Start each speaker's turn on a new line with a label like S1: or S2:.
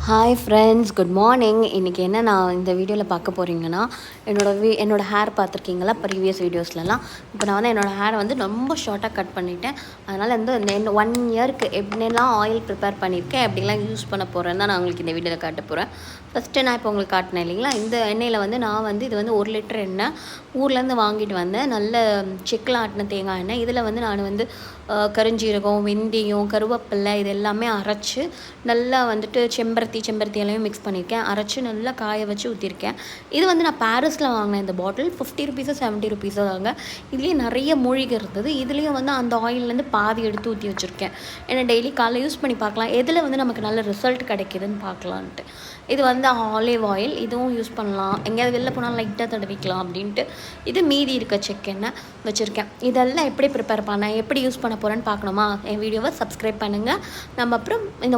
S1: Hi friends, good morning. இன்றைக்கி என்ன நான் இந்த வீடியோவில் பார்க்க போகிறீங்கன்னா, என்னோடய ஹேர் பார்த்துருக்கீங்களா ப்ரீவியஸ் வீடியோஸ்லலாம். இப்போ நான் வந்து என்னோடய ஹேரை வந்து ரொம்ப ஷார்ட்டாக கட் பண்ணிவிட்டேன். அதனால் வந்து இந்த 1 இயருக்கு எப்படிலாம் ஆயில் ப்ரிப்பேர் பண்ணியிருக்கேன், எப்படிலாம் யூஸ் பண்ண போகிறேன்னு தான் நான் உங்களுக்கு இந்த வீடியோவில் காட்ட போகிறேன். ஃபஸ்ட்டு நான் இப்போ உங்களுக்கு காட்டினேன் இல்லைங்களா, இந்த எண்ணெயில் வந்து நான் வந்து இது வந்து 1 லிட்டர் எண்ணெய் ஊர்லேருந்து வாங்கிட்டு வந்தேன். நல்ல செக்கில் ஆட்டின தேங்காய் எண்ணெய். இதில் வந்து நான் வந்து கருஞ்சீரகம், வெந்தயம், கருவேப்பிலை இது எல்லாமே அரைச்சி நல்லா வந்துட்டு செம்பருத்தி எல்லாமே மிக்ஸ் பண்ணியிருக்கேன். அரைச்சி நல்லா காய வச்சு ஊற்றிருக்கேன். இது வந்து நான் பாரிஸில் வாங்கினேன். இந்த பாட்டில் 50 ருபீஸோ 70 ருபீஸோ தாங்க. இதுலேயே நிறைய மூலிகை இருந்தது. இதுலேயும் வந்து அந்த ஆயிலேருந்து பாதி எடுத்து ஊற்றி வச்சுருக்கேன். ஏன்னா டெய்லி காலைல யூஸ் பண்ணி பார்க்கலாம், எதில் வந்து நமக்கு நல்ல ரிசல்ட் கிடைக்கிதுன்னு பார்க்கலான்ட்டு. இது வந்து ஆலிவ் ஆயில், இதுவும் யூஸ் பண்ணலாம். எங்கேயாவது வெளில போனால் லைட்டாக தடவிக்கலாம் அப்படின்ட்டு இது மீதி இருக்க செக்கெண்ணெய் வச்சுருக்கேன். இதெல்லாம் எப்படி ப்ரிப்பேர் பண்ணேன், எப்படி யூஸ் பண்ண போகிறேன்னு பார்க்கணுமா, என் வீடியோவை சப்ஸ்கிரைப் பண்ணுங்கள். நம்ம அப்புறம் இந்த